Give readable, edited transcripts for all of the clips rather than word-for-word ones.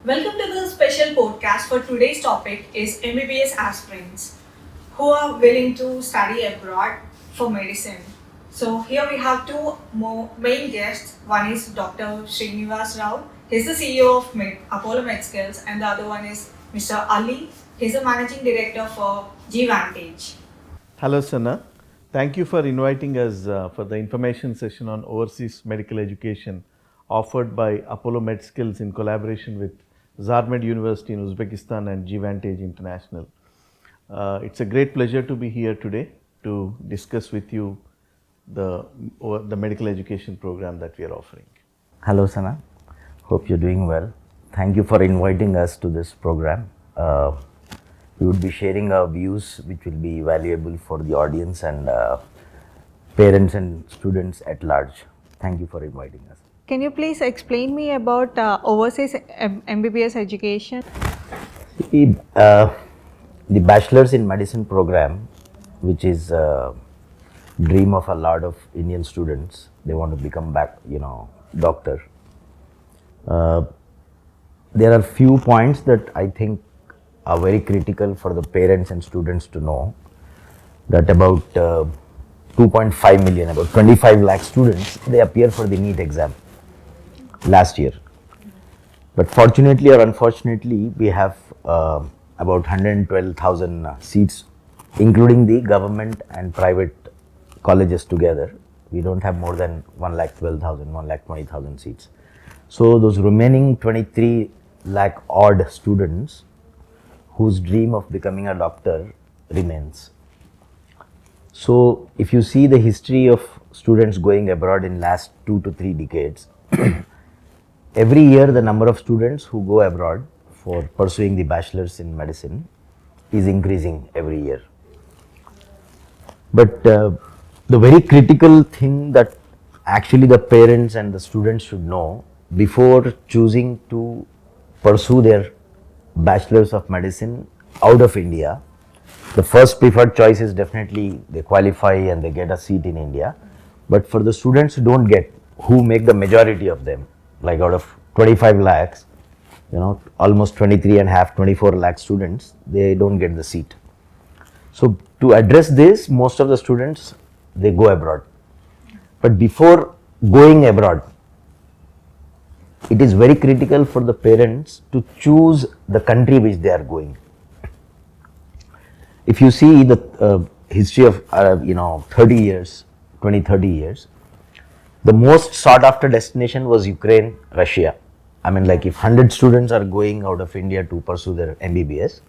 Welcome to the special podcast for today's topic is MBBS aspirants who are willing to study abroad for medicine. So here we have two main guests. One is Dr. Srinivas Rao. He's the CEO of Apollo Medskills, and the other one is Mr. Ali. He's the managing director for Gvantage. Hello, Sana. Thank you for inviting us for the information session on overseas medical education offered by Apollo Medskills in collaboration with Zarmed University in Uzbekistan and Gvantage International. It's a great pleasure to be here today to discuss with you the medical education program that we are offering. Hello, Sana. Hope you're doing well. Thank you for inviting us to this program. We would be sharing our views, which will be valuable for the audience and parents and students at large. Thank you for inviting us. Can you please explain me about overseas MBBS education? The Bachelor's in Medicine program, which is a dream of a lot of Indian students, they want to become doctor. There are few points that I think are very critical for the parents and students to know, that about 2.5 million, about 25 lakh students, they appear for the NEET exam last year. But fortunately or unfortunately, we have about 112,000 seats, including the government and private colleges together. We don't have more than 112,000, 120,000 seats. So those remaining 23 lakh odd students whose dream of becoming a doctor remains. So if you see the history of students going abroad in last 2 to 3 decades, every year the number of students who go abroad for pursuing the bachelor's in medicine is increasing every year. But the very critical thing that actually the parents and the students should know before choosing to pursue their bachelor's of medicine out of India, the first preferred choice is definitely they qualify and they get a seat in India. But for the students who don't get, who make the majority of them, like out of 25 lakhs, almost 23 and a half, 24 lakh students, they don't get the seat. So to address this, most of the students, they go abroad. But before going abroad, it is very critical for the parents to choose the country which they are going. If you see the history of 30 years, 20-30 years, the most sought after destination was Ukraine, Russia. I mean, like if 100 students are going out of India to pursue their MBBS,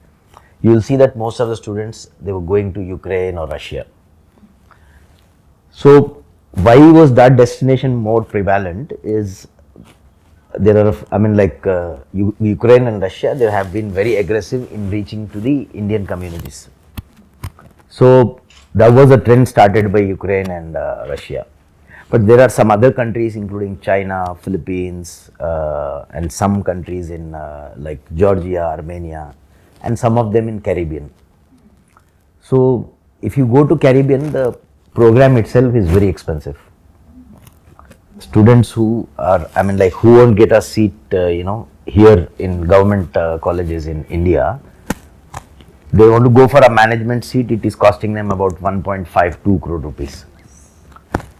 you will see that most of the students, they were going to Ukraine or Russia. So why was that destination more prevalent is there are, Ukraine and Russia, they have been very aggressive in reaching to the Indian communities. So that was a trend started by Ukraine and Russia. But there are some other countries, including China, Philippines, and some countries in like Georgia, Armenia, and some of them in Caribbean. So if you go to Caribbean, the program itself is very expensive. Students who are, who won't get a seat, here in government colleges in India, they want to go for a management seat, it is costing them about 1.52 crore rupees.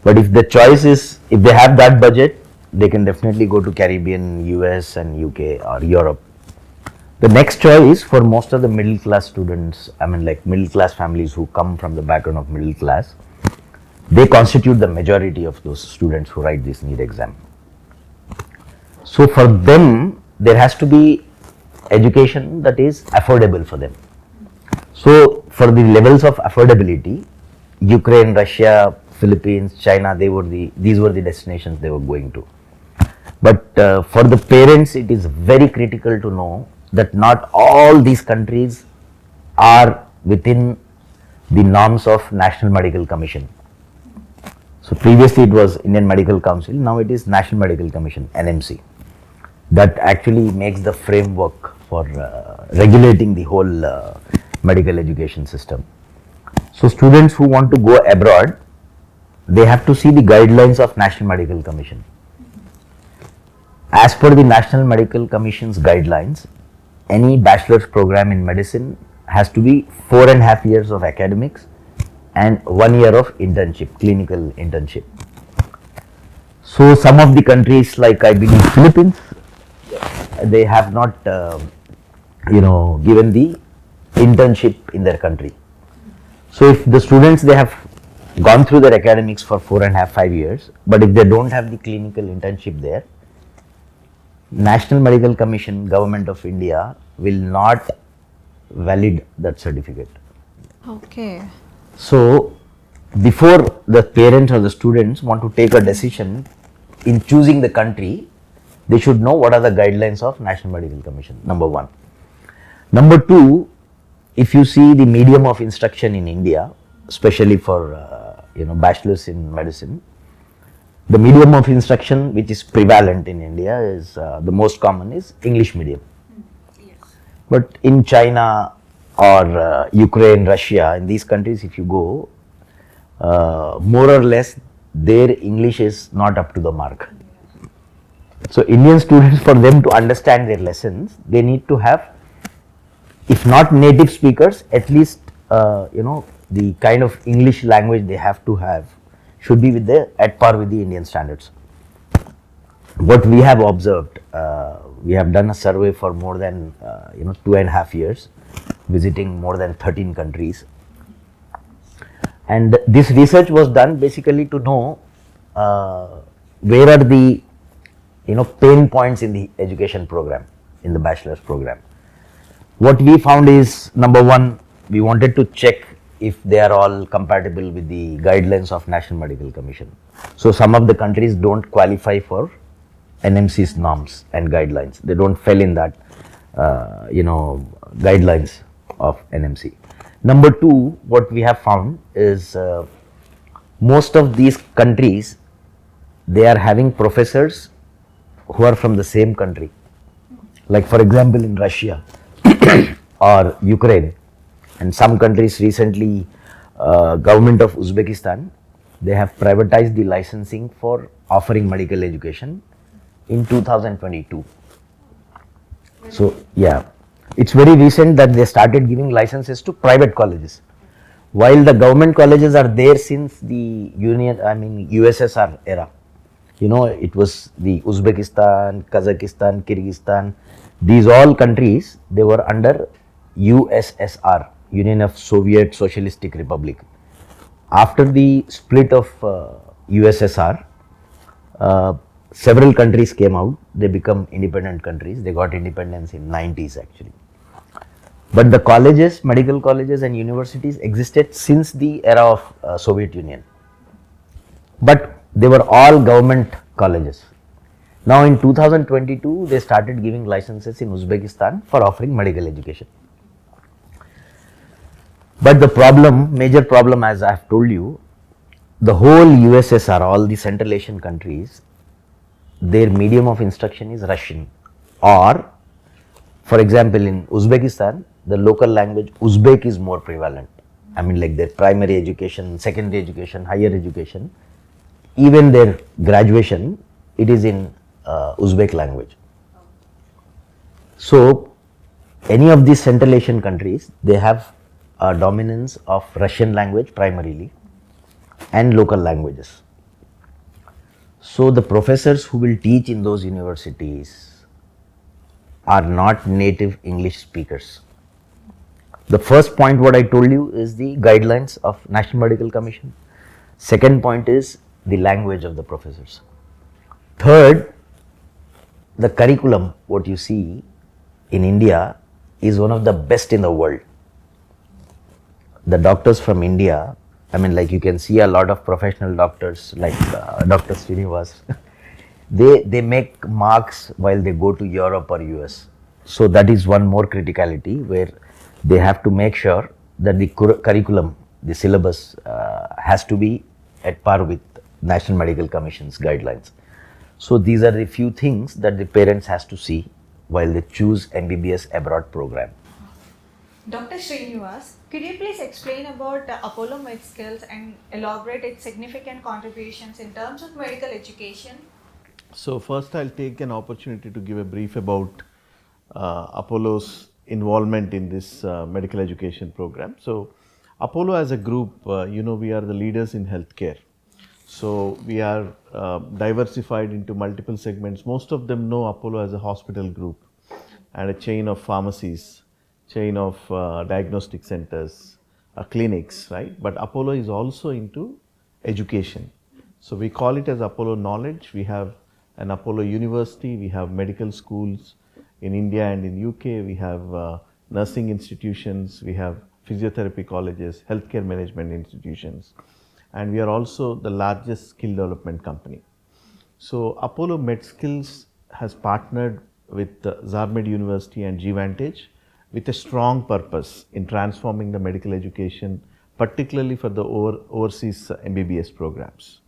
But if the choice is, if they have that budget, they can definitely go to Caribbean, US and UK or Europe. The next choice for most of the middle class students, middle class families who come from the background of middle class, they constitute the majority of those students who write this NEET exam. So for them, there has to be education that is affordable for them. So for the levels of affordability, Ukraine, Russia, Philippines, China, these were the destinations they were going to. But for the parents, it is very critical to know that not all these countries are within the norms of National Medical Commission. So previously it was Indian Medical Council, now it is National Medical Commission, NMC, that actually makes the framework for regulating the whole medical education system. So students who want to go abroad, they have to see the guidelines of National Medical Commission. As per the National Medical Commission's guidelines, any bachelor's program in medicine has to be 4.5 years of academics and 1 year of internship, clinical internship. So some of the countries, like I believe Philippines, they have not, given the internship in their country. So if the students, they have gone through their academics for 4.5, 5 years, but if they don't have the clinical internship there, National Medical Commission, Government of India will not valid that certificate. Okay. So before the parents or the students want to take a decision in choosing the country, they should know what are the guidelines of National Medical Commission, number one. Number two, if you see the medium of instruction in India, especially for bachelors in medicine, the medium of instruction which is prevalent in India is the most common is English medium. But in China or Ukraine, Russia, in these countries, if you go, more or less their English is not up to the mark. So Indian students, for them to understand their lessons, they need to have, if not native speakers, at least the kind of English language they have to have should be at par with the Indian standards. What we have observed, we have done a survey for more than 2.5 years, visiting more than 13 countries, and this research was done basically to know where are the pain points in the education program, in the bachelor's program. What we found is, number one, we wanted to check if they are all compatible with the guidelines of National Medical Commission. So some of the countries don't qualify for NMC's norms and guidelines. They don't fall in that guidelines of NMC. Number two, what we have found is most of these countries, they are having professors who are from the same country. Like for example, in Russia or Ukraine, and some countries recently, government of Uzbekistan, they have privatized the licensing for offering medical education in 2022. So yeah, it's very recent that they started giving licenses to private colleges, while the government colleges are there since the USSR era. It was the Uzbekistan, Kazakhstan, Kyrgyzstan, these all countries, they were under USSR, Union of Soviet Socialistic Republic. After the split of USSR, several countries came out, they become independent countries, they got independence in 90s actually. But the colleges, medical colleges and universities existed since the era of Soviet Union. But they were all government colleges. Now in 2022, they started giving licenses in Uzbekistan for offering medical education. But the problem, major problem, as I have told you, the whole USSR, all the Central Asian countries, their medium of instruction is Russian. Or, for example, in Uzbekistan, the local language Uzbek is more prevalent. Like their primary education, secondary education, higher education, even their graduation, it is in Uzbek language. So, any of these Central Asian countries, they have a dominance of Russian language primarily and local languages. So the professors who will teach in those universities are not native English speakers. The first point what I told you is the guidelines of National Medical Commission. Second point is the language of the professors. Third, the curriculum what you see in India is one of the best in the world. The doctors from India, you can see a lot of professional doctors like Dr. Srinivas, they make marks while they go to Europe or US. So that is one more criticality where they have to make sure that the curriculum, the syllabus has to be at par with National Medical Commission's guidelines. So these are the few things that the parents has to see while they choose MBBS abroad program. Dr. Srinivas, could you please explain about Apollo Medskills and elaborate its significant contributions in terms of medical education? So first I'll take an opportunity to give a brief about Apollo's involvement in this medical education program. So Apollo as a group, we are the leaders in healthcare. So we are diversified into multiple segments. Most of them know Apollo as a hospital group and a chain of pharmacies, chain of diagnostic centers, clinics, right? But Apollo is also into education. So we call it as Apollo Knowledge. We have an Apollo University, we have medical schools in India and in UK, we have nursing institutions, we have physiotherapy colleges, healthcare management institutions, and we are also the largest skill development company. So Apollo Medskills has partnered with Zarmed University and Gvantage with a strong purpose in transforming the medical education, particularly for the overseas MBBS programs.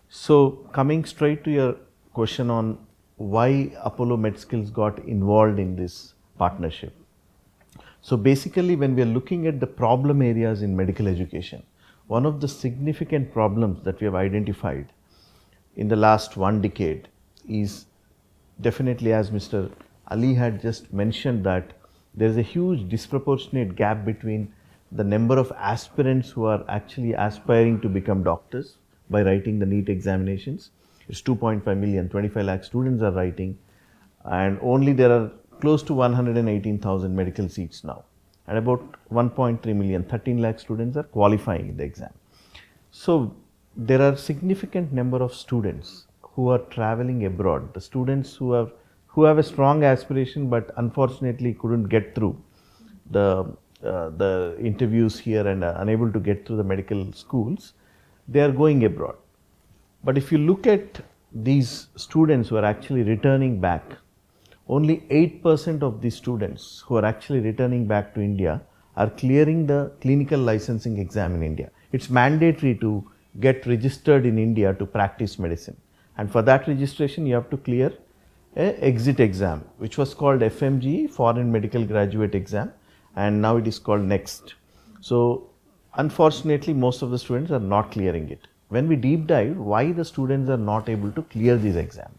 So coming straight to your question on why Apollo Medskills got involved in this partnership. So basically when we are looking at the problem areas in medical education, one of the significant problems that we have identified in the last 1 decade is definitely, as Mr. Ali had just mentioned, that there is a huge disproportionate gap between the number of aspirants who are actually aspiring to become doctors by writing the NEET examinations. It's 2.5 million, 25 lakh students are writing, and only there are close to 118,000 medical seats now, and about 1.3 million, 13 lakh students are qualifying in the exam. So there are significant number of students who are traveling abroad, the students who have a strong aspiration but unfortunately couldn't get through the interviews here and are unable to get through the medical schools. They are going abroad. But if you look at these students who are actually returning back, only 8% of these students who are actually returning back to India are clearing the clinical licensing exam in India. It's mandatory to get registered in India to practice medicine. And for that registration, you have to clear a exit exam, which was called FMG, Foreign Medical Graduate Exam, and now it is called NEXT. So unfortunately, most of the students are not clearing it. When we deep dive, why the students are not able to clear this exam?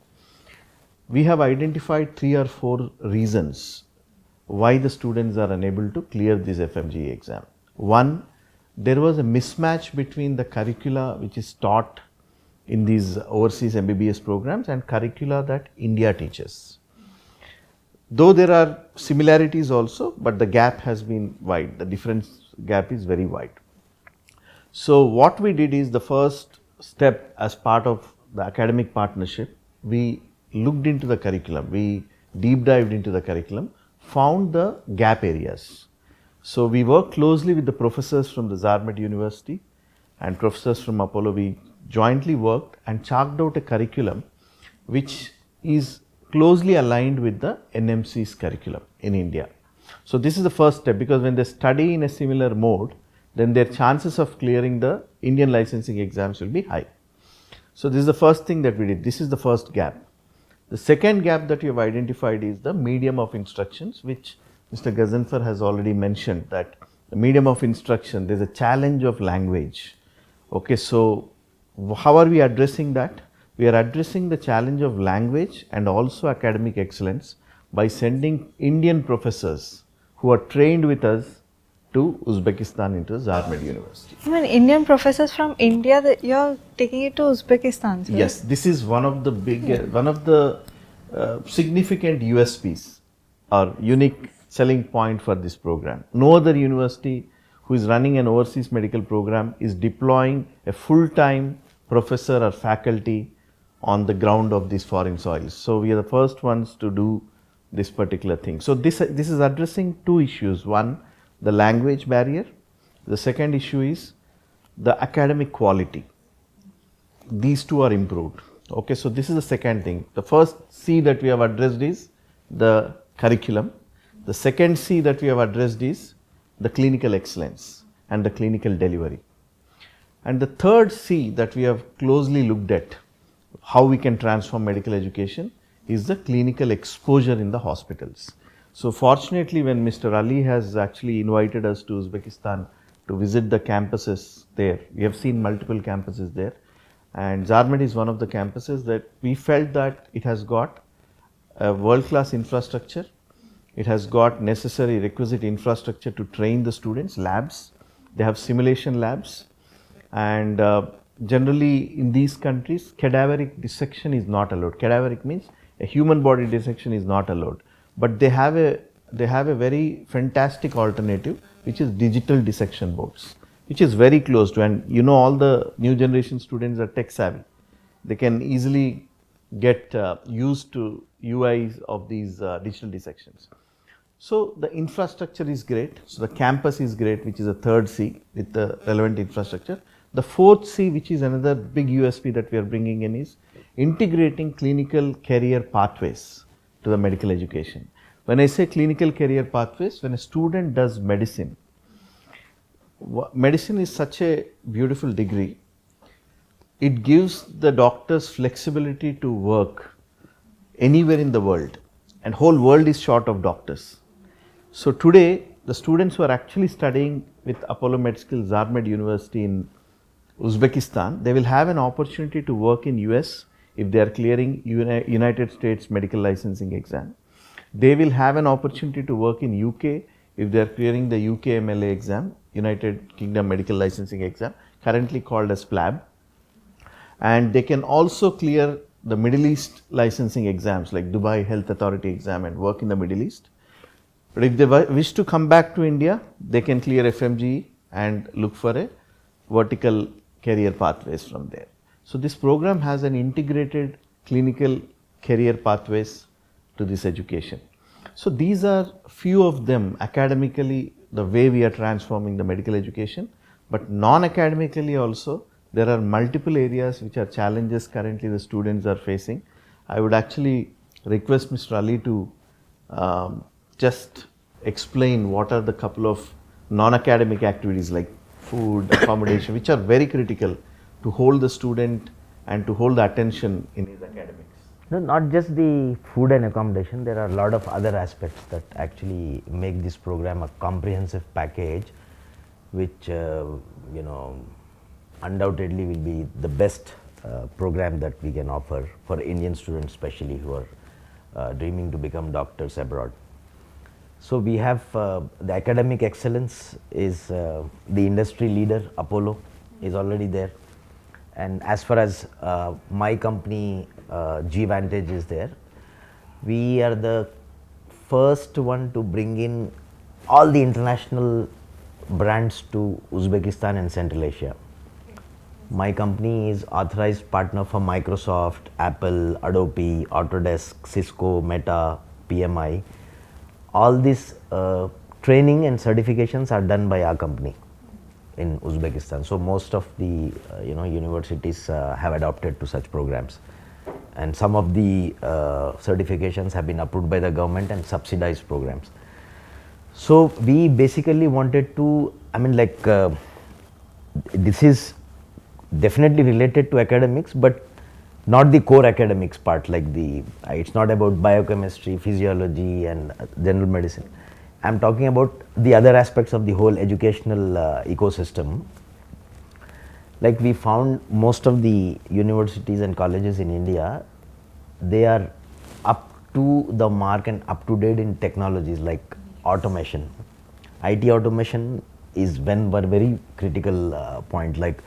We have identified 3 or 4 reasons why the students are unable to clear this FMG exam. One, there was a mismatch between the curricula which is taught in these overseas MBBS programs and curricula that India teaches. Though there are similarities also, but the gap has been wide, the difference gap is very wide. So what we did is, the first step as part of the academic partnership, we looked into the curriculum, we deep dived into the curriculum, found the gap areas. So we worked closely with the professors from the Zarmed University and professors from Apollo. We jointly worked and chalked out a curriculum which is closely aligned with the NMC's curriculum in India. So this is the first step, because when they study in a similar mode, then their chances of clearing the Indian licensing exams will be high. So this is the first thing that we did. This is the first gap. The second gap that we have identified is the medium of instructions, which Mr. Gazanfar has already mentioned, that the medium of instruction, there is a challenge of language. Okay, so how are we addressing that? We are addressing the challenge of language and also academic excellence by sending Indian professors who are trained with us to Uzbekistan, into Zarmed University. Even Indian professors from India, you're taking it to Uzbekistan, sir? Yes, this is one of the significant USPs or unique selling point for this program. No other university who is running an overseas medical program is deploying a full-time professor or faculty on the ground of these foreign soils. So we are the first ones to do this particular thing. So this is addressing 2 issues. One, the language barrier. The second issue is the academic quality. These 2 are improved. Okay, so this is the second thing. The first C that we have addressed is the curriculum. The second C that we have addressed is the clinical excellence and the clinical delivery. And the third C that we have closely looked at, how we can transform medical education, is the clinical exposure in the hospitals. So fortunately, when Mr. Ali has actually invited us to Uzbekistan to visit the campuses there, we have seen multiple campuses there, and Zarmed is one of the campuses that we felt that it has got a world-class infrastructure. It has got necessary requisite infrastructure to train the students, labs. They have simulation labs, and generally in these countries, cadaveric dissection is not allowed. Cadaveric means a human body dissection is not allowed, but they have a very fantastic alternative, which is digital dissection boards, which is very close to, and you know, all the new generation students are tech savvy. They can easily get used to UIs of these digital dissections. So the infrastructure is great. So the campus is great, which is a third C with the relevant infrastructure. The fourth C, which is another big USP that we are bringing in, is integrating clinical career pathways to the medical education. When I say clinical career pathways, when a student does medicine, medicine is such a beautiful degree. It gives the doctors flexibility to work anywhere in the world, and whole world is short of doctors. So today, the students who are actually studying with Apollo Medskills, Zarmed University in Uzbekistan, they will have an opportunity to work in US if they are clearing United States medical licensing exam. They will have an opportunity to work in UK if they are clearing the UK MLA exam, United Kingdom Medical Licensing Exam, currently called as PLAB. And they can also clear the Middle East licensing exams like Dubai Health Authority exam and work in the Middle East. But if they wish to come back to India, they can clear FMGE and look for a vertical career pathways from there. So this program has an integrated clinical career pathways to this education. So these are few of them academically, the way we are transforming the medical education, but non-academically also there are multiple areas which are challenges currently the students are facing. I would actually request Mr. Ali to just explain what are the couple of non-academic activities like food, accommodation, which are very critical to hold the student and to hold the attention in his academics. No, not just the food and accommodation, there are a lot of other aspects that actually make this program a comprehensive package, which undoubtedly will be the best program that we can offer for Indian students, especially who are dreaming to become doctors abroad. So we have the academic excellence is the industry leader, Apollo is already there. And as far as my company, G-Vantage is there, we are the first one to bring in all the international brands to Uzbekistan and Central Asia. My company is authorized partner for Microsoft, Apple, Adobe, Autodesk, Cisco, Meta, PMI. All these training and certifications are done by our company in Uzbekistan. So most of the universities have adopted to such programs, and some of the certifications have been approved by the government and subsidized programs. So we basically wanted to, this is definitely related to academics, but not the core academics part, like it's not about biochemistry, physiology and general medicine. I'm talking about the other aspects of the whole educational ecosystem. Like we found most of the universities and colleges in India, they are up to the mark and up to date in technologies like automation. IT automation is one very critical point, like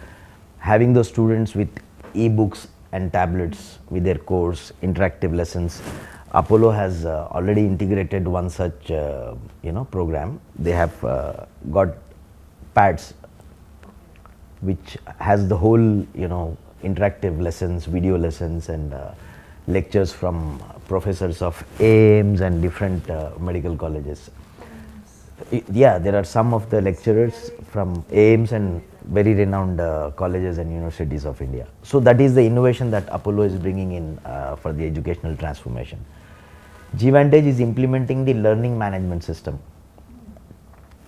having the students with e-books and tablets with their course, interactive lessons. Apollo has already integrated one such program. They have got pads which has the whole interactive lessons, video lessons and lectures from professors of AIMS and different medical colleges. Yeah, there are some of the lecturers from AIMS and very renowned colleges and universities of India. So that is the innovation that Apollo is bringing in for the educational transformation. G-Vantage is implementing the learning management system.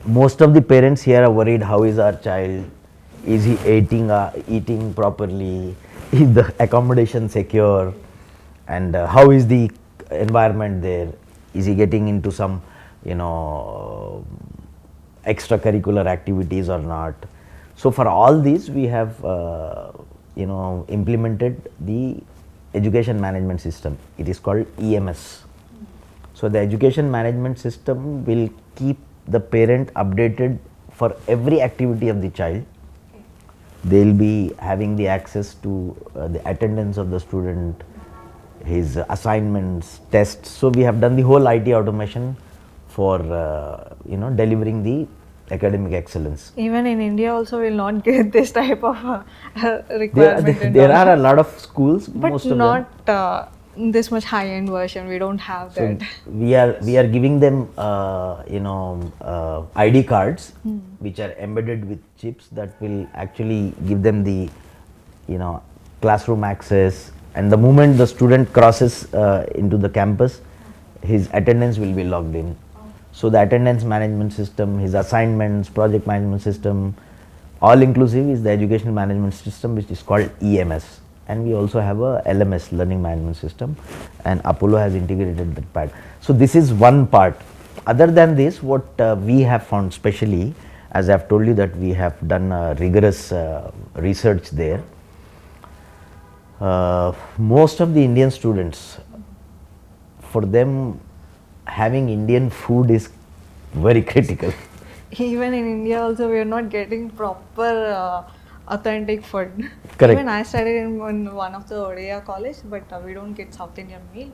Most of the parents here are worried, how is our child, is he eating properly, is the accommodation secure, and how is the environment there, is he getting into some extracurricular activities or not. So for all these we have implemented the education management system. It is called EMS. So the education management system will keep the parent updated for every activity of the child. They will be having the access to the attendance of the student, his assignments, tests. So we have done the whole IT automation for delivering the academic excellence. Even in India also will not get this type of There, requirement. and there all. are a lot of schools, but most of them. not this much high-end version. We don't have So that. we are giving them ID cards which are embedded with chips that will actually give them the classroom access, and the moment the student crosses into the campus, his attendance will be logged in. So the attendance management system, his assignments, project management system, all inclusive is the education management system, which is called EMS. And we also have a LMS, learning management system, and Apollo has integrated that part. So this is one part. Other than this, what we have found specially, as I have told you that we have done rigorous research there. Most of the Indian students, for them having Indian food is very critical. Even in India also we are not getting proper authentic food. Correct. Even I studied in one of the Odia college, but we don't get South Indian meal.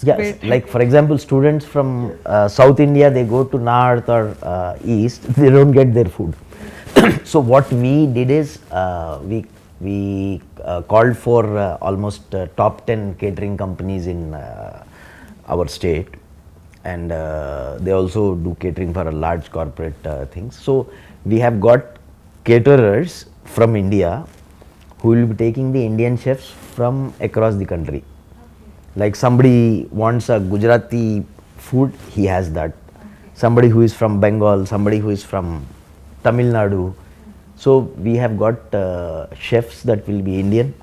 Yes, Wait. like for example, students from South India, they go to North or East, they don't get their food. So what we did is we called for almost top 10 catering companies in our state, and they also do catering for a large corporate things. So we have got caterers from India who will be taking the Indian chefs from across the country. Like somebody wants a Gujarati food, he has that. Somebody who is from Bengal, somebody who is from Tamil Nadu. So we have got chefs that will be Indian.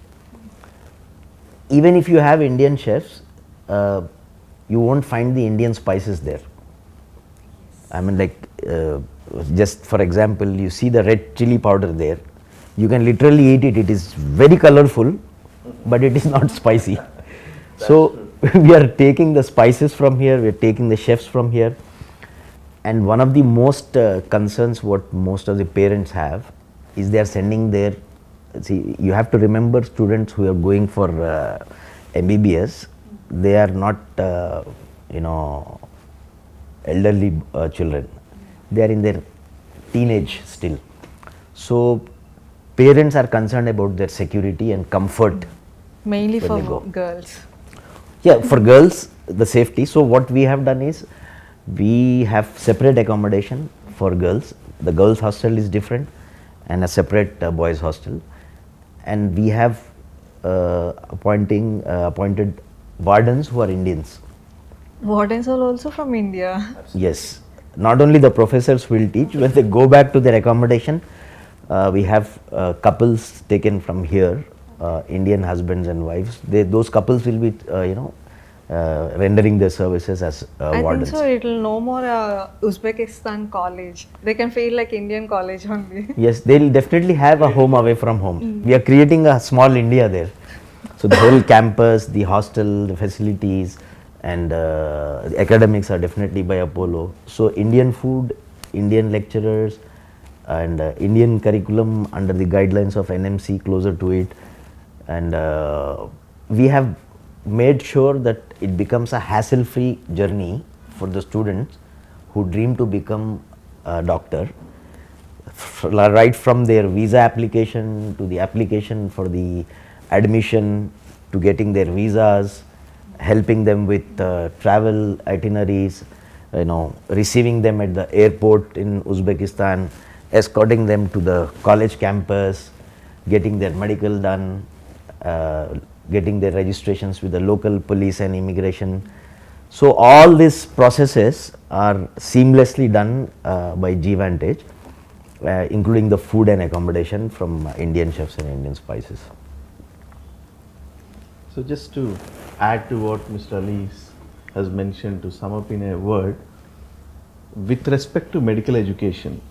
Even if you have Indian chefs, you won't find the Indian spices there. I mean, like just for example, you see the red chili powder there. You can literally eat it. It is very colorful, but it is not spicy. So we are taking the spices from here. We are taking the chefs from here. And one of the most concerns what most of the parents have is they are sending their. See, you have to remember, students who are going for MBBS, they are not elderly children. They are in their teenage still. So parents are concerned about their security and comfort. Mainly When for they go. girls. Yeah, for girls, the safety. So what we have done is we have separate accommodation for girls. The girls hostel is different and a separate boys hostel. And we have appointed wardens who are Indians. Wardens are also from India. Yes, not only the professors will teach, when they go back to their accommodation, we have couples taken from here, Indian husbands and wives. Those couples will be, rendering their services as I wardens. think so. It will no more Uzbekistan college. They can feel like Indian college only. Yes, they will definitely have a home away from home. We are creating a small India there. So the whole campus, the hostel, the facilities, and the academics are definitely by Apollo. So Indian food, Indian lecturers, and Indian curriculum under the guidelines of NMC closer to it. And we have made sure that it becomes a hassle-free journey for the students who dream to become a doctor. Right from their visa application to the application for the admission to getting their visas, helping them with travel itineraries, receiving them at the airport in Uzbekistan, escorting them to the college campus, getting their medical done, getting their registrations with the local police and immigration. So all these processes are seamlessly done by G-Vantage, including the food and accommodation from Indian chefs and Indian spices. So just to add to what Mr. Ali has mentioned, to sum up in a word, with respect to medical education,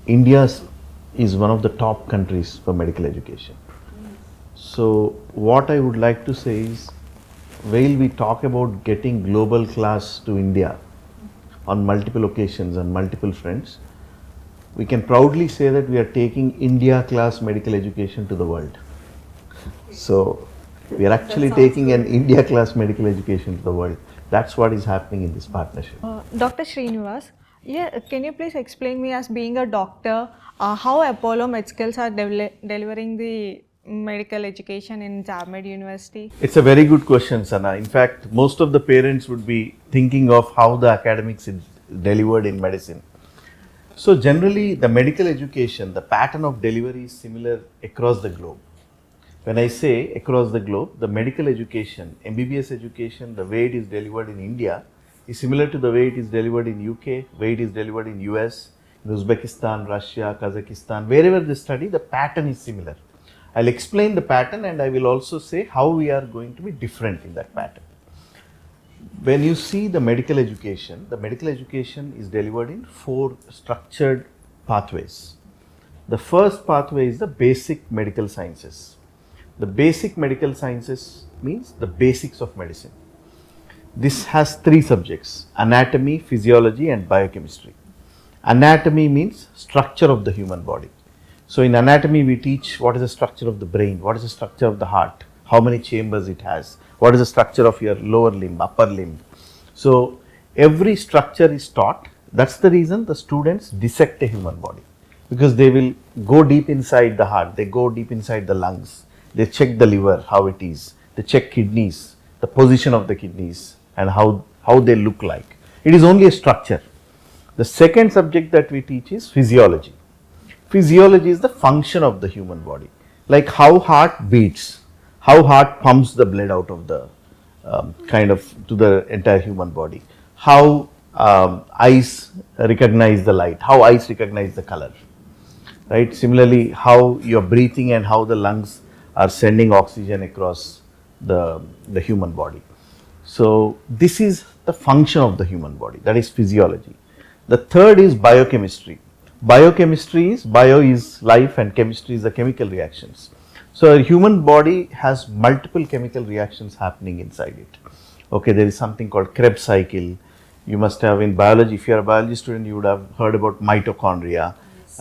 India's is one of the top countries for medical education. So what I would like to say is, while we talk about getting global class to India on multiple occasions and multiple fronts, we can proudly say that we are taking India class medical education to the world. So we are actually taking an India class medical education to the world. That's what is happening in this partnership. Dr. Srinivas, yeah, can you please explain me as being a doctor, how Apollo Medskills are delivering the medical education in Zarmed University? It's a very good question, Sana. In fact, most of the parents would be thinking of how the academics is delivered in medicine. So generally, the medical education, the pattern of delivery is similar across the globe. When I say across the globe, the medical education, MBBS education, the way it is delivered in India is similar to the way it is delivered in UK, way it is delivered in US, in Uzbekistan, Russia, Kazakhstan, wherever they study, the pattern is similar. I'll explain the pattern and I will also say how we are going to be different in that pattern. When you see the medical education is delivered in 4 structured pathways. The first pathway is the basic medical sciences. The basic medical sciences means the basics of medicine. This has 3 subjects: anatomy, physiology and biochemistry. Anatomy means structure of the human body. So in anatomy we teach what is the structure of the brain, what is the structure of the heart, how many chambers it has, what is the structure of your lower limb, upper limb. So every structure is taught. That's the reason the students dissect a human body, because they will go deep inside the heart, they go deep inside the lungs, they check the liver, how it is, they check kidneys, the position of the kidneys and how they look like. It is only a structure. The second subject that we teach is physiology. Physiology is the function of the human body, like how heart beats, how heart pumps the blood out of the to the entire human body, how eyes recognize the light, how eyes recognize the color, right? Similarly, how you're breathing and how the lungs are sending oxygen across the human body. So this is the function of the human body, that is physiology. The third is biochemistry. Biochemistry is, bio is life and chemistry is the chemical reactions. So a human body has multiple chemical reactions happening inside it. Okay, there is something called Krebs cycle. You must have in biology, if you are a biology student, you would have heard about mitochondria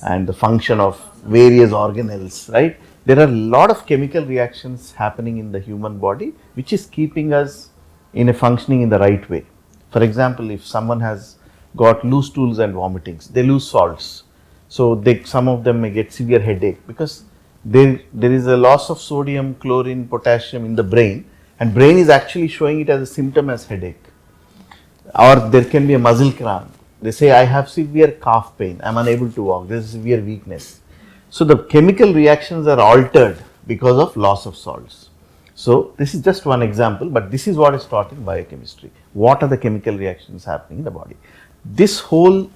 and the function of various organelles, right? There are a lot of chemical reactions happening in the human body which is keeping us in a functioning in the right way. For example, if someone has got loose stools and vomitings, they lose salts. So some of them may get severe headache because there is a loss of sodium, chlorine, potassium in the brain, and brain is actually showing it as a symptom as headache. Or there can be a muscle cramp. They say, I have severe calf pain, I am unable to walk, there is severe weakness. So the chemical reactions are altered because of loss of salts. So this is just one example, but this is what is taught in biochemistry. What are the chemical reactions happening in the body? This whole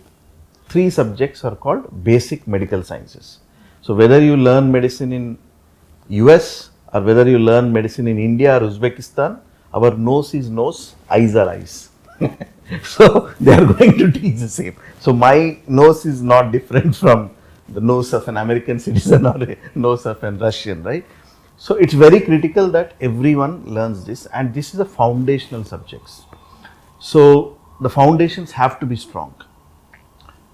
3 subjects are called basic medical sciences. So whether you learn medicine in US or whether you learn medicine in India or Uzbekistan, our nose is nose, eyes are eyes. So they are going to teach the same. So my nose is not different from the nose of an American citizen or a nose of a Russian, right? So it's very critical that everyone learns this, and this is a foundational subjects. So the foundations have to be strong.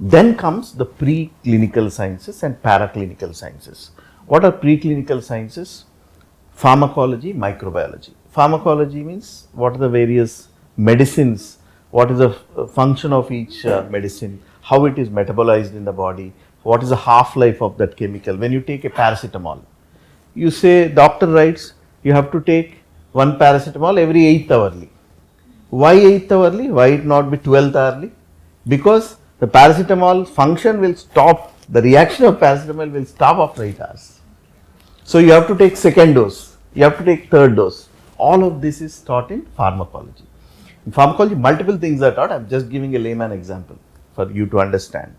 Then comes the preclinical sciences and paraclinical sciences. What are preclinical sciences? Pharmacology, microbiology. Pharmacology means what are the various medicines, what is the function of each medicine, how it is metabolized in the body, what is the half-life of that chemical. When you take a paracetamol, you say, doctor writes, you have to take 1 paracetamol every 8th hourly. Why 8th hourly? Why it not be 12th hourly? Because the paracetamol function will stop, the reaction of paracetamol will stop after 8 hours. So you have to take 2nd dose, you have to take 3rd dose. All of this is taught in pharmacology. In pharmacology, multiple things are taught. I am just giving a layman example for you to understand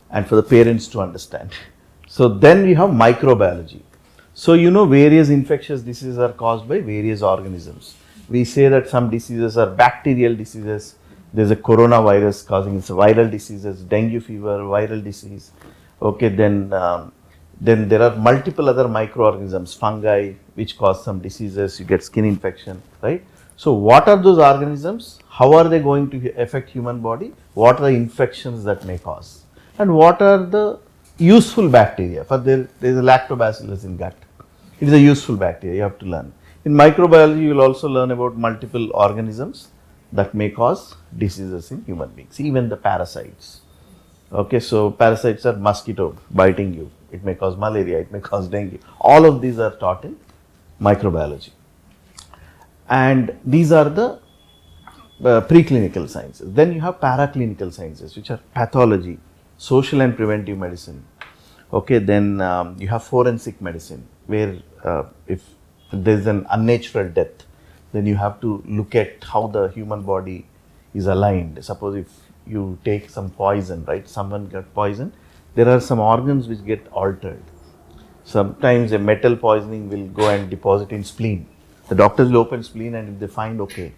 and for the parents to understand. So then we have microbiology. So you know various infectious diseases are caused by various organisms. We say that some diseases are bacterial diseases. There is a coronavirus causing it's viral diseases, dengue fever, viral disease. Okay, then there are multiple other microorganisms, fungi, which cause some diseases. You get skin infection, right? So what are those organisms? How are they going to affect human body? What are the infections that may cause? And what are the useful bacteria? For there is a lactobacillus in gut. It is a useful bacteria. You have to learn. In microbiology, you will also learn about multiple organisms that may cause diseases in human beings, even the parasites. Okay, so parasites are mosquito biting you. It may cause malaria, it may cause dengue. All of these are taught in microbiology. And these are the preclinical sciences. Then you have paraclinical sciences, which are pathology, social and preventive medicine. Okay, then you have forensic medicine, where if there is an unnatural death, then you have to look at how the human body is aligned. Suppose if you take some poison, right? Someone got poison, there are some organs which get altered. Sometimes a metal poisoning will go and deposit in spleen. The doctors will open spleen, and if they find okay,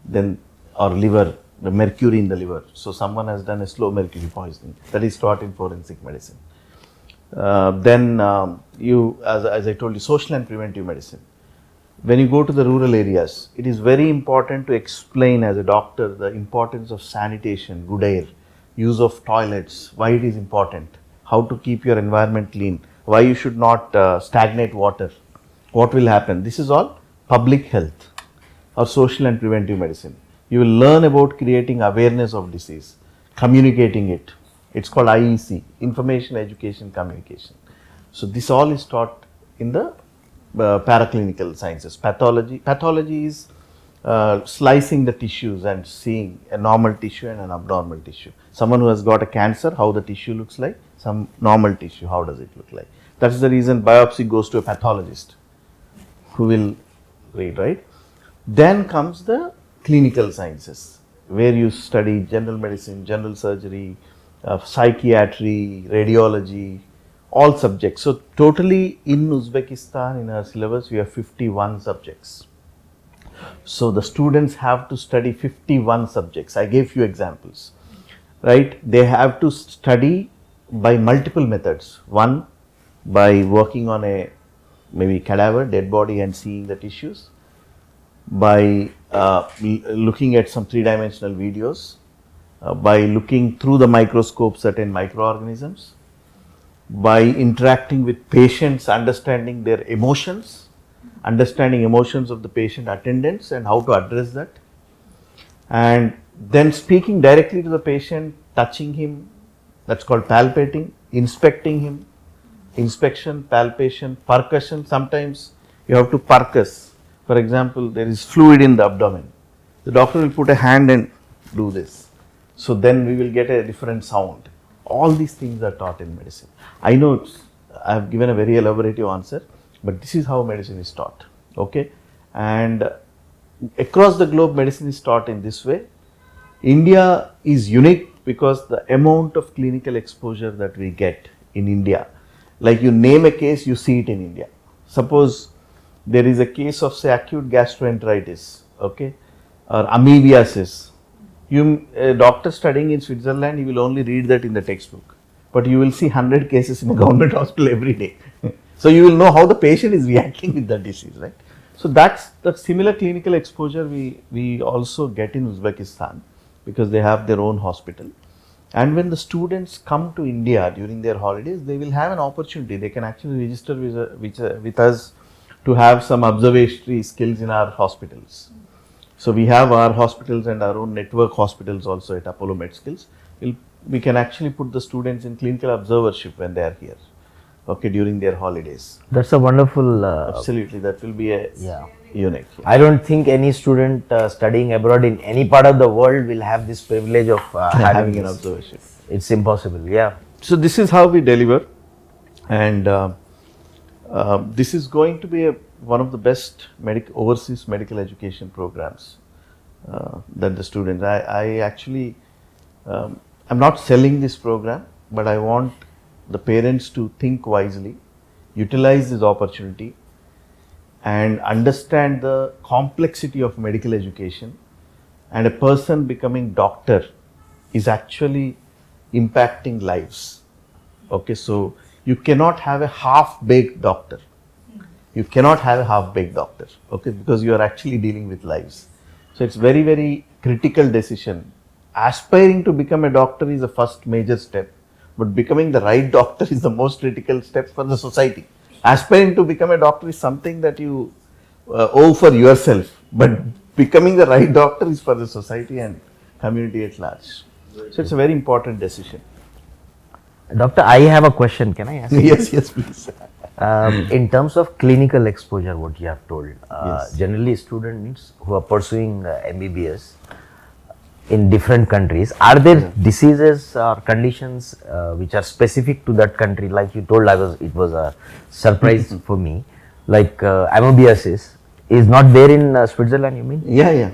then or liver, the mercury in the liver. So someone has done a slow mercury poisoning. That is taught in forensic medicine. Then as I told you, social and preventive medicine. When you go to the rural areas, it is very important to explain as a doctor the importance of sanitation, good air, use of toilets, why it is important, how to keep your environment clean, why you should not stagnate water, what will happen. This is all public health or social and preventive medicine. You will learn about creating awareness of disease, communicating it. It's called IEC, Information, Education, Communication. So this all is taught in the paraclinical sciences. Pathology is slicing the tissues and seeing a normal tissue and an abnormal tissue. Someone who has got a cancer, how the tissue looks like, some normal tissue, how does it look like. That is the reason biopsy goes to a pathologist who will read, right? Then comes the clinical sciences, where you study general medicine, general surgery, psychiatry, radiology, all subjects. So totally in Uzbekistan, in our syllabus, we have 51 subjects. So the students have to study 51 subjects. I gave few examples, right? They have to study by multiple methods. One, by working on a maybe cadaver, dead body, and seeing the tissues. By looking at some three-dimensional videos. By looking through the microscope certain microorganisms. By interacting with patients, understanding their emotions, understanding emotions of the patient attendants and how to address that, and then speaking directly to the patient, touching him, that's called palpating, inspecting him, inspection, palpation, percussion. Sometimes you have to percuss. For example, there is fluid in the abdomen. The doctor will put a hand and do this. So then we will get a different sound. All these things are taught in medicine. I know I have given a very elaborative answer, but this is how medicine is taught. Okay, and across the globe, medicine is taught in this way. India is unique because the amount of clinical exposure that we get in India, like you name a case, you see it in India. Suppose there is a case of, say, acute gastroenteritis, okay, or amoebiasis. A doctor studying in Switzerland, he will only read that in the textbook, but you will see 100 cases in a government hospital every day. So you will know how the patient is reacting with the disease, right? So that's the similar clinical exposure we also get in Uzbekistan, because they have their own hospital. And when the students come to India during their holidays, they will have an opportunity. They can actually register with us to have some observatory skills in our hospitals. So we have our hospitals and our own network hospitals also at Apollo Medskills. We can actually put the students in clinical observership when they are here, okay, during their holidays. That's a wonderful. Absolutely, that will be a unique. I don't think any student studying abroad in any part of the world will have this privilege of having an observership. It's impossible, yeah. So this is how we deliver, and this is going to be one of the best overseas medical education programs that the students. I actually, I'm not selling this program, but I want the parents to think wisely, utilize this opportunity, and understand the complexity of medical education. And a person becoming doctor is actually impacting lives. Okay, so you cannot have a half-baked doctor. You cannot have a half-baked doctor, okay, because you are actually dealing with lives. So it's very, very critical decision. Aspiring to become a doctor is the first major step, but becoming the right doctor is the most critical step for the society. Aspiring to become a doctor is something that you owe for yourself, but becoming the right doctor is for the society and community at large. So it's a very important decision. Doctor, I have a question. Can I ask? Yes, yes, please. In terms of clinical exposure, what you have told, Yes. generally students who are pursuing MBBS in different countries, are there diseases or conditions which are specific to that country? Like you told, it was a surprise for me. Like MBBS is not there in Switzerland, you mean? Yeah, yeah.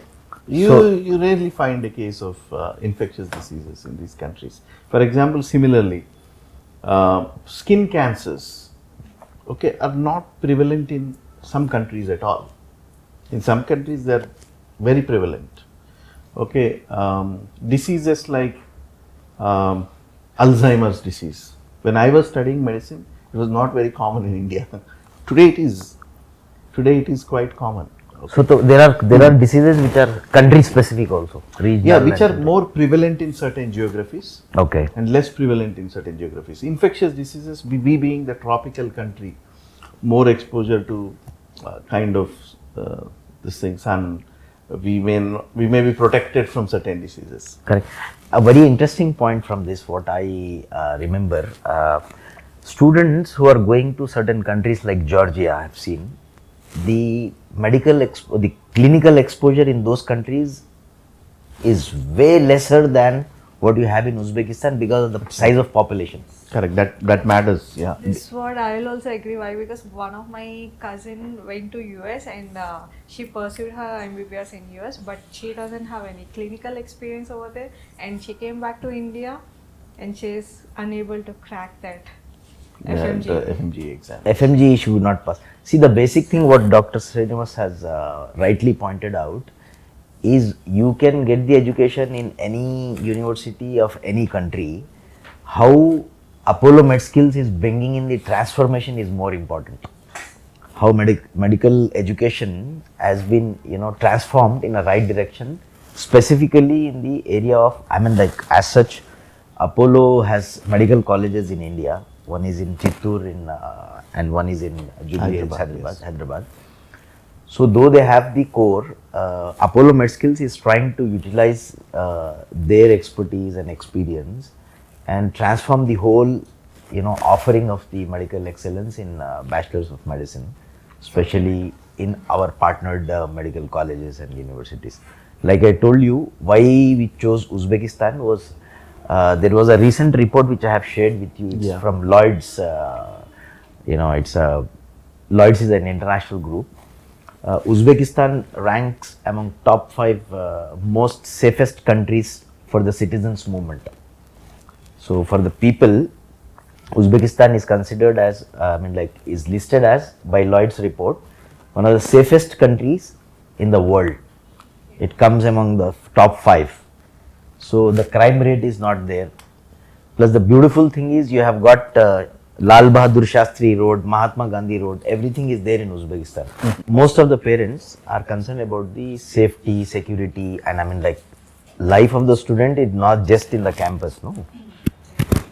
So- You rarely find a case of infectious diseases in these countries. For example, similarly, skin cancers, okay, are not prevalent in some countries at all. In some countries, they are very prevalent. Okay, diseases like Alzheimer's disease. When I was studying medicine, it was not very common in India. Today it is. Today it is quite common. So there are diseases which are country specific also, regional. Yeah, which and- are more prevalent in certain geographies Okay. and less prevalent in certain geographies. Infectious diseases, we being the tropical country, more exposure to kind of this thing, sun. We may be protected from certain diseases. Correct. A very interesting point from this, what I remember, students who are going to certain countries like Georgia, I have seen the the clinical exposure in those countries is way lesser than what you have in Uzbekistan because of the size of population. Correct. That matters. Yeah. This what I will also agree why, because one of my cousin went to US and she pursued her MBBS in US, but she doesn't have any clinical experience over there, and she came back to India and she is unable to crack that FMG. The FMG exam. FMG she would not pass. See, the basic thing what Dr. Srinivas has rightly pointed out is you can get the education in any university of any country. How Apollo Medskills is bringing in the transformation is more important. How medical education has been, transformed in a right direction, specifically in the area of, as such, Apollo has medical colleges in India. One is in Chittoor and one is in Jubilee Hills, Hyderabad. So though they have the core, Apollo Medskills is trying to utilize their expertise and experience and transform the whole, offering of the medical excellence in bachelors of medicine, especially in our partnered medical colleges and universities. Like I told you, why we chose Uzbekistan was there was a recent report which I have shared with you. It's from Lloyd's. Lloyd's is an international group. Uzbekistan ranks among top 5 most safest countries for the citizens movement. So for the people, Uzbekistan is considered as, is listed as by Lloyd's report one of the safest countries in the world. It comes among the top 5. So the crime rate is not there. Plus the beautiful thing is you have got Lal Bahadur Shastri Road, Mahatma Gandhi Road, everything is there in Uzbekistan. Most of the parents are concerned about the safety, security, and life of the student is not just in the campus, no.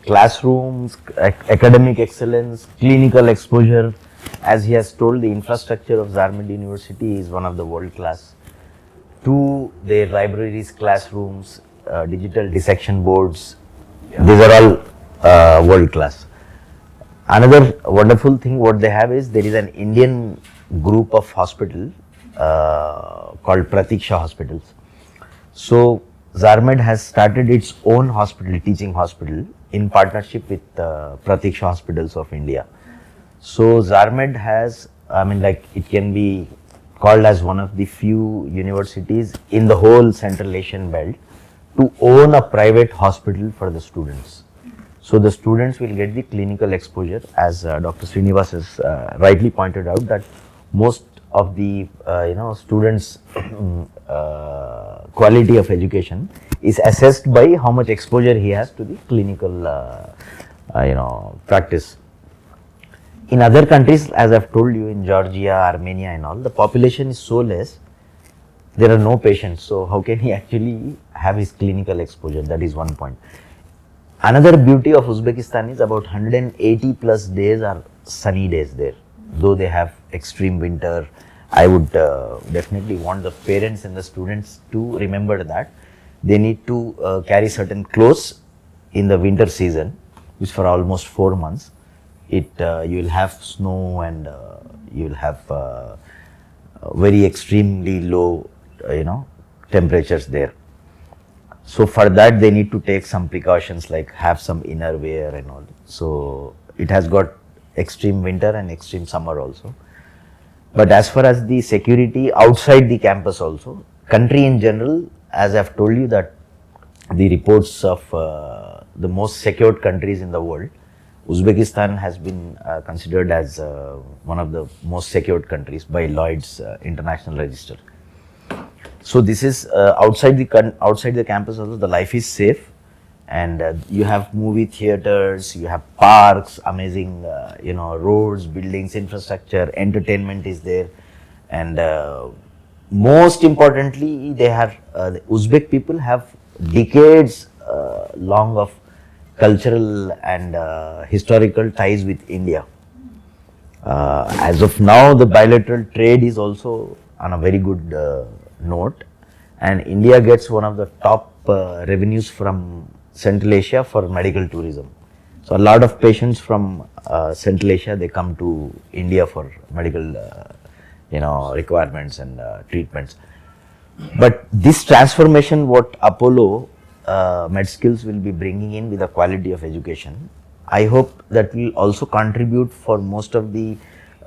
Classrooms, academic excellence, clinical exposure. As he has told, the infrastructure of Zarmed University is one of the world class. 2, their libraries, classrooms, digital dissection boards, these are all world class. Another wonderful thing what they have is there is an Indian group of hospital called Pratiksha Hospitals. So Zarmed has started its own hospital, teaching hospital, in partnership with Pratiksha Hospitals of India. So Zarmed has, it can be called as one of the few universities in the whole Central Asian belt to own a private hospital for the students. So the students will get the clinical exposure, as Dr. Srinivas has rightly pointed out, that most of the students' quality of education is assessed by how much exposure he has to the clinical practice. In other countries, as I've told you, in Georgia, Armenia and all, the population is so less, there are no patients. So how can he actually have his clinical exposure? That is one point. Another beauty of Uzbekistan is about 180 plus days are sunny days there. Though they have extreme winter, I would definitely want the parents and the students to remember that they need to carry certain clothes in the winter season, which for almost 4 months. You will have snow and you will have very extremely low, temperatures there. So for that they need to take some precautions like have some inner wear and all. So it has got extreme winter and extreme summer also. But as far as the security outside the campus also, country in general, as I've told you that the reports of the most secured countries in the world, Uzbekistan has been considered as one of the most secured countries by Lloyd's International Register. So this is outside the campus also the life is safe, and you have movie theaters, you have parks, amazing roads, buildings, infrastructure, entertainment is there, and most importantly they have the Uzbek people have decades long of cultural and historical ties with India. As of now, the bilateral trade is also on a very good note, and India gets one of the top revenues from Central Asia for medical tourism. So a lot of patients from Central Asia, they come to India for medical requirements and treatments. But this transformation what Apollo Medskills will be bringing in with the quality of education, I hope that will also contribute for most of the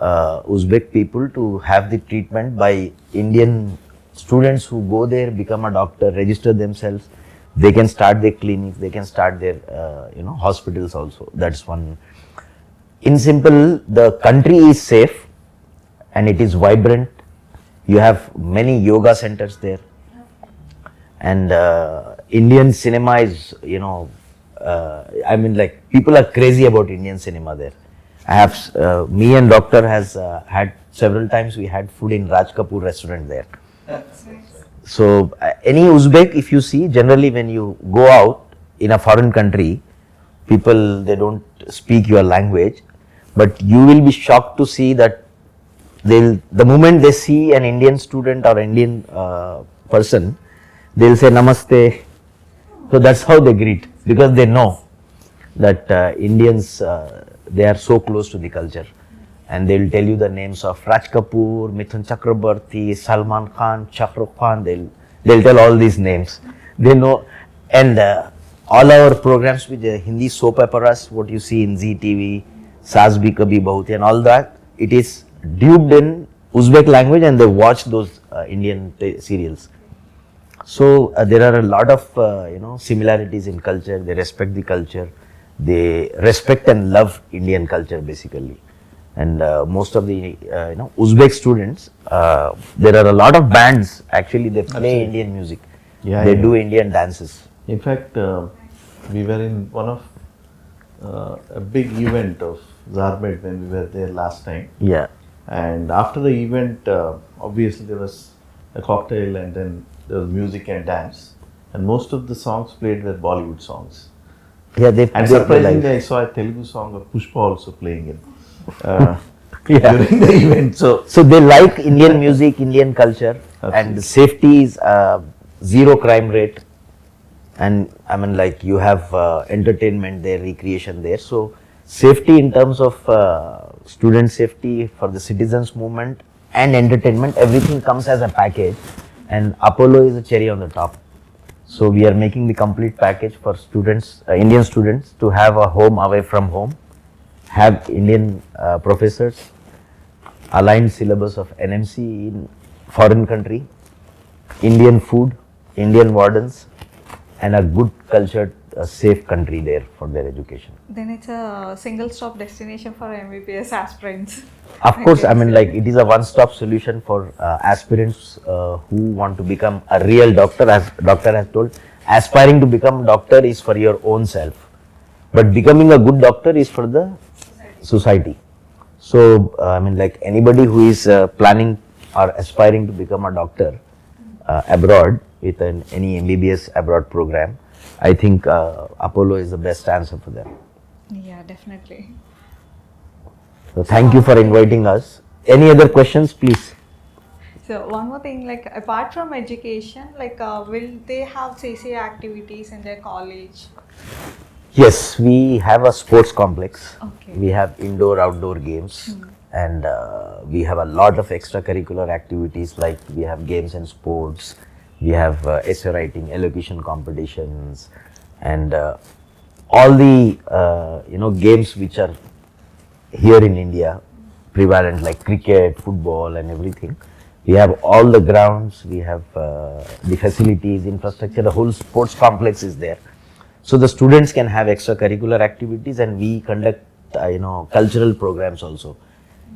Uzbek people to have the treatment by Indian students who go there, become a doctor, register themselves. They can start their clinics, they can start their hospitals also. That's one. In simple, the country is safe and it is vibrant. You have many yoga centers there, and Indian cinema is, people are crazy about Indian cinema there. I have, me and doctor has had several times, we had food in Raj Kapoor restaurant there. So any Uzbek, if you see, generally when you go out in a foreign country, people, they don't speak your language, but you will be shocked to see that the moment they see an Indian student or Indian person, they'll say namaste. So that's how they greet, because they know that Indians, they are so close to the culture, and they'll tell you the names of Raj Kapoor, Mithun Chakrabarti, Salman Khan, Shah Rukh Khan. They'll tell all these names. They know, and all our programs with the Hindi soap operas, what you see in Zee TV, Saas Bhi Kabhi Bahu Thi, and all that, it is dubbed in Uzbek language, and they watch those Indian serials. So there are a lot of similarities in culture. They respect the culture. They respect and love Indian culture basically. And most of the Uzbek students, there are a lot of bands actually. They play Absolutely. Indian music. Yeah, They yeah. do Indian dances. In fact, we were in one of a big event of Zarmed when we were there last time. Yeah. And after the event, obviously there was a cocktail and then there was music and dance. And most of the songs played were Bollywood songs. Yeah, they And they surprisingly, like- I saw a Telugu song of Pushpa also playing it Yeah. during the event. So they like Indian music, Indian culture, and Absolutely. safety is zero crime rate, and I mean like you have entertainment there, recreation there. So safety in terms of student safety for the citizens movement and entertainment, everything comes as a package, and Apollo is a cherry on the top. So we are making the complete package for students, Indian students, to have a home away from home, have Indian professors, aligned syllabus of NMC in foreign country, Indian food, Indian wardens, and a good cultured, safe country there for their education. Then it's a single stop destination for MBBS aspirants. Of course, I mean like it is a one-stop solution for aspirants who want to become a real doctor. As doctor has told, aspiring to become doctor is for your own self. But becoming a good doctor is for the society. So, I mean, like anybody who is planning or aspiring to become a doctor abroad with any MBBS abroad program, I think Apollo is the best answer for them. Yeah, definitely. So, thank you for inviting us. Any other questions, please? So one more thing, like apart from education, like will they have CCA activities in their college? Yes, we have a sports complex. Okay. We have indoor, outdoor games, and we have a lot of extracurricular activities like we have games and sports, we have essay writing, elocution competitions, and all the games which are here in India prevalent, like cricket, football, and everything. We have all the grounds, we have the facilities, infrastructure, the whole sports complex is there. So the students can have extracurricular activities, and we conduct cultural programs also.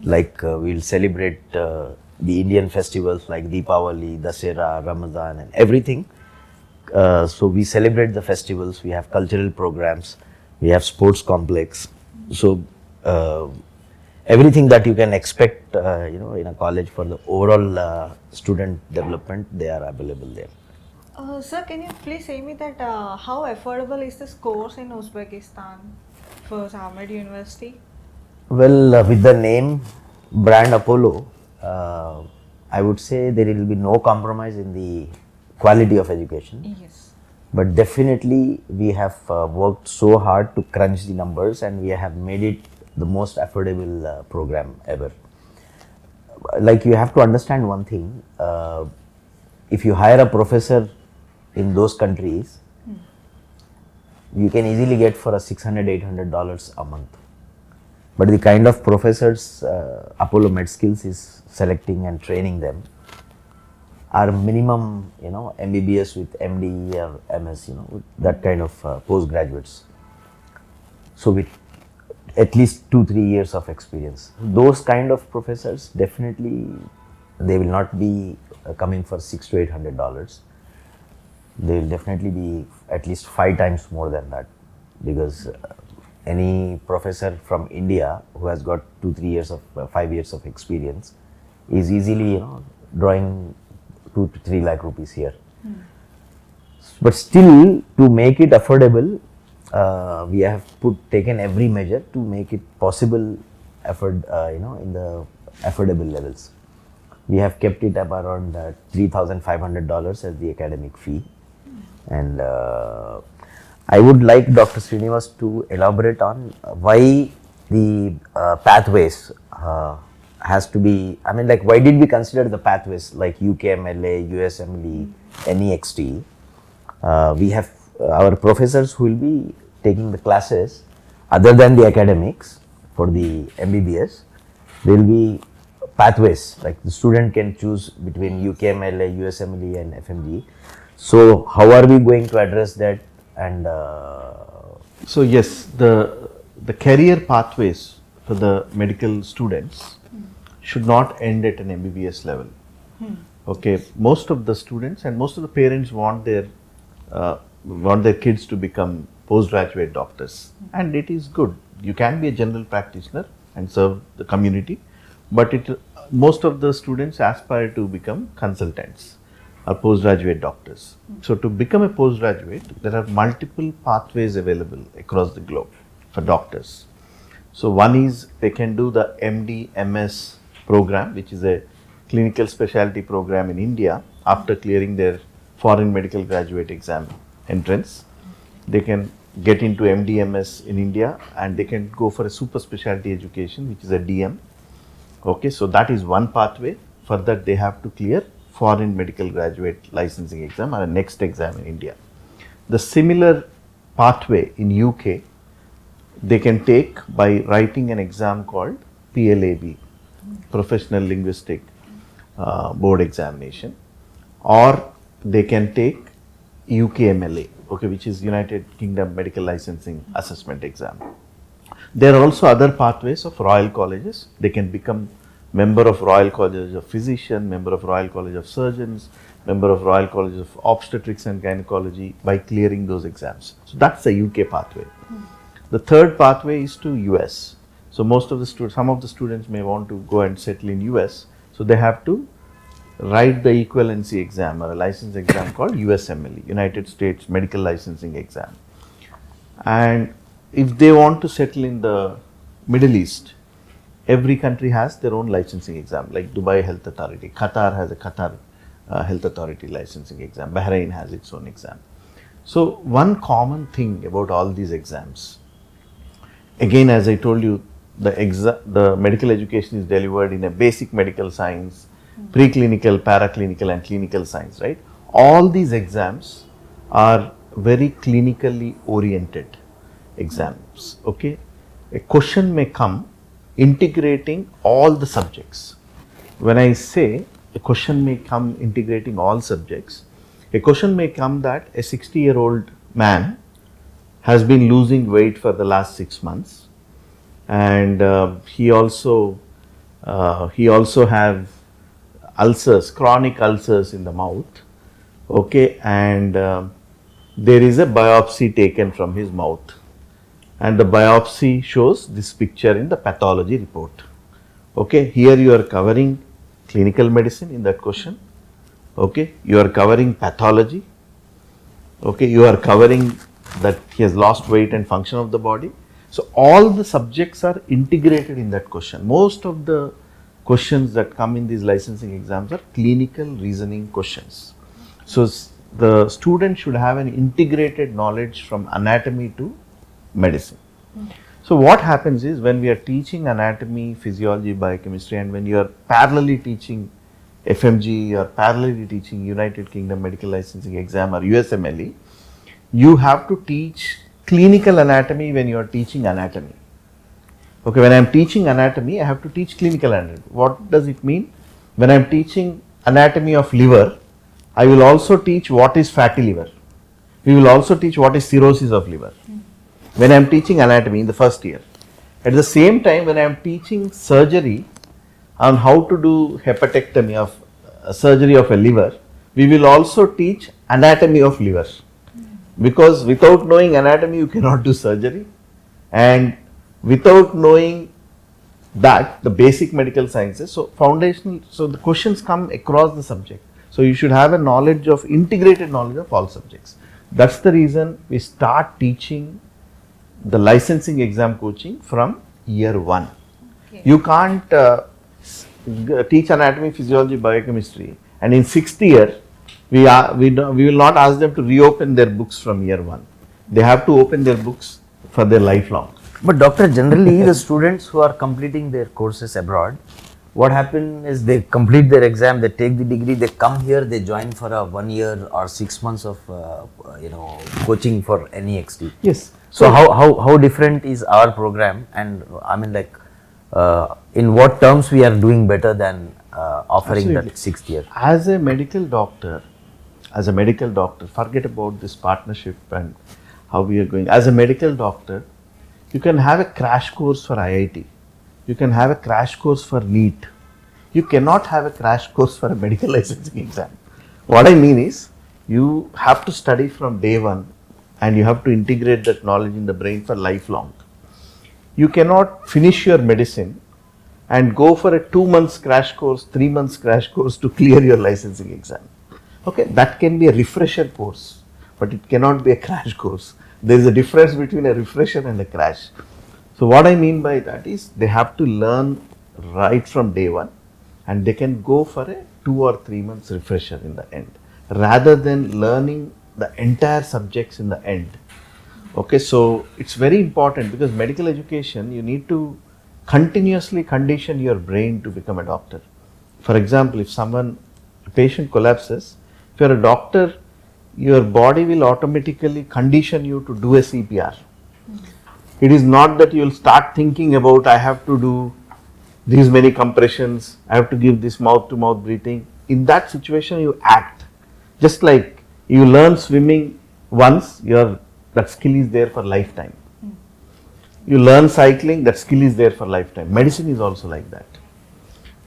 Like we'll celebrate the Indian festivals like Deepavali, Dasera, Ramadan, and everything. So we celebrate the festivals. We have cultural programs. We have sports complex. So everything that you can expect, in a college for the overall student development, they are available there. Sir, can you please say me that how affordable is this course in Uzbekistan for Zarmed University? Well, with the name brand Apollo, I would say there will be no compromise in the quality of education. Yes. But definitely we have worked so hard to crunch the numbers, and we have made it the most affordable program ever. Like, you have to understand one thing, if you hire a professor in those countries, you can easily get for a $600-800 a month. But the kind of professors Apollo Medskills is selecting and training them are minimum, MBBS with MD or MS, with that kind of postgraduates. So with at least 2-3 years of experience, those kind of professors, definitely they will not be coming for $600-800. They will definitely be at least 5 times more than that, because any professor from India who has got 2-3 years of 5 years of experience is easily drawing 2 to 3 lakh rupees here. But still, to make it affordable, we have taken every measure to make it possible in the affordable levels. We have kept it up around $3,500 as the academic fee. And I would like Dr. Srinivas to elaborate on why the pathways has to be, why did we consider the pathways like UKMLA, USMLE, NEXT? We have our professors who will be taking the classes other than the academics for the MBBS. There will be pathways, like the student can choose between UKMLA, USMLE, and FMG. So how are we going to address that? And so yes, the career pathways for the medical students should not end at an MBBS level. Okay, most of the students and most of the parents want their kids to become postgraduate doctors, and it is good. You can be a general practitioner and serve the community, but most of the students aspire to become consultants or postgraduate doctors. So to become a postgraduate, there are multiple pathways available across the globe for doctors. So one is they can do the MD MS program, which is a clinical specialty program in India. After clearing their foreign medical graduate exam entrance, they can get into MD MS in India, and they can go for a super specialty education, which is a DM. Okay, so that is one pathway. For that, they have to clear foreign medical graduate licensing exam or a next exam in India. The similar pathway in UK, they can take by writing an exam called PLAB, Professional Linguistic Board Examination, or they can take UKMLA, okay, which is United Kingdom Medical Licensing Assessment Exam. There are also other pathways of Royal Colleges. They can become member of Royal College of Physicians, member of Royal College of Surgeons, member of Royal College of Obstetrics and Gynecology by clearing those exams. So that's the UK pathway. The third pathway is to US. So some of the students may want to go and settle in US. So they have to write the equivalency exam or a license exam called USMLE, United States Medical Licensing Exam. And if they want to settle in the Middle East, every country has their own licensing exam, like Dubai Health Authority. Qatar has a Qatar Health Authority licensing exam. Bahrain has its own exam. So one common thing about all these exams, again, as I told you, the medical education is delivered in a basic medical science, preclinical, paraclinical and clinical science, right? All these exams are very clinically oriented exams, okay? A question may come integrating all the subjects. When I say a question may come integrating all subjects, a question may come that a 60-year-old man has been losing weight for the last 6 months, and he also have ulcers, chronic ulcers in the mouth, okay, and there is a biopsy taken from his mouth, and the biopsy shows this picture in the pathology report. Okay, here you are covering clinical medicine in that question. Okay, you are covering pathology. Okay, you are covering that he has lost weight and function of the body. So all the subjects are integrated in that question. Most of the questions that come in these licensing exams are clinical reasoning questions. So the student should have an integrated knowledge from anatomy to medicine. So what happens is, when we are teaching anatomy, physiology, biochemistry, and when you are parallelly teaching FMG or parallelly teaching United Kingdom Medical Licensing Exam or USMLE, you have to teach clinical anatomy when you are teaching anatomy. Okay, when I am teaching anatomy, I have to teach clinical anatomy. What does it mean? When I am teaching anatomy of liver, I will also teach what is fatty liver. We will also teach what is cirrhosis of liver. When I am teaching anatomy in the first year. At the same time, when I am teaching surgery on how to do hepatectomy of surgery of a liver, we will also teach anatomy of liver. Because without knowing anatomy, you cannot do surgery, and without knowing that, the basic medical sciences, so foundational, so the questions come across the subject. So you should have a knowledge of, integrated knowledge of all subjects. That's the reason we start teaching the licensing exam coaching from year 1. Okay. You can't teach anatomy, physiology, biochemistry, and in 6th year, we will not ask them to reopen their books from year 1. They have to open their books for their lifelong. But doctor, generally the students who are completing their courses abroad, what happens is they complete their exam, they take the degree, they come here, they join for a 1 year or 6 months of coaching for NEXT. Yes. So how different is our program, and I mean, like in what terms we are doing better than offering Absolutely. that 6th year? As a medical doctor, forget about this partnership and how we are going. As a medical doctor, you can have a crash course for IIT. You can have a crash course for NEET. You cannot have a crash course for a medical licensing exam. What I mean is, you have to study from day 1 and you have to integrate that knowledge in the brain for lifelong. You cannot finish your medicine and go for a 2 months crash course, 3 months crash course to clear your licensing exam. Okay, that can be a refresher course, but it cannot be a crash course. There is a difference between a refresher and a crash. So what I mean by that is, they have to learn right from day 1, and they can go for a 2 or 3 months refresher in the end, rather than learning the entire subjects in the end. Okay, so it's very important, because medical education, you need to continuously condition your brain to become a doctor. For example, if a patient collapses, if you're a doctor, your body will automatically condition you to do a CPR. It is not that you will start thinking about, I have to do these many compressions, I have to give this mouth-to-mouth breathing. In that situation, you act. Just like you learn swimming once, that skill is there for lifetime. You learn cycling, that skill is there for lifetime. Medicine is also like that.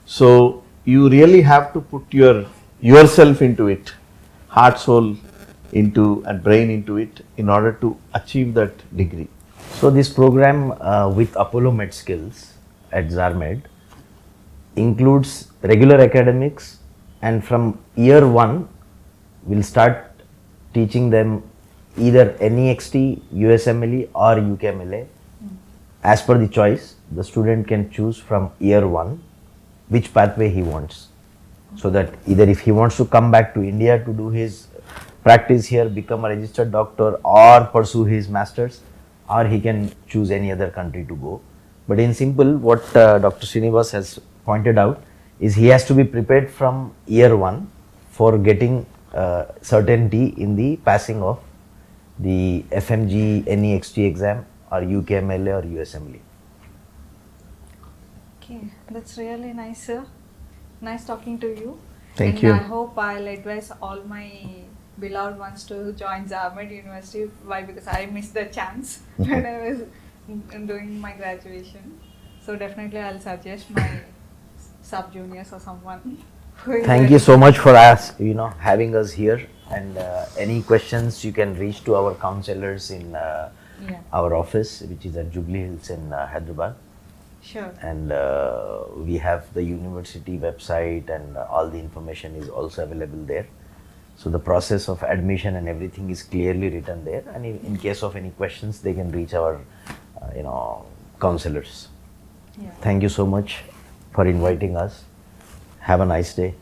So you really have to put yourself into it, heart, soul into, and brain into it, in order to achieve that degree. So this program with Apollo Medskills at Zarmed includes regular academics, and from year 1 we'll start teaching them either NEXT, USMLE or UKMLE. As per the choice, the student can choose from year 1 which pathway he wants. So that either if he wants to come back to India to do his practice here, become a registered doctor or pursue his masters, or he can choose any other country to go. But in simple, what Dr. Srinivas has pointed out is he has to be prepared from year 1 for getting certainty in the passing of the FMG NEXT exam or UKMLA or USMLE. Okay, that's really nice, sir. Nice talking to you. Thank you. And I hope I'll advise all my beloved ones to join Zarmed University. Why? Because I missed the chance when I was doing my graduation. So definitely I'll suggest my sub-juniors or someone. Who is Thank you so much for having us here, and any questions you can reach to our counselors in our office, which is at Jubilee Hills in Hyderabad. Sure. And we have the university website, and all the information is also available there. So the process of admission and everything is clearly written there, and in case of any questions they can reach our counselors. Yeah. Thank you so much for inviting us. Have a nice day.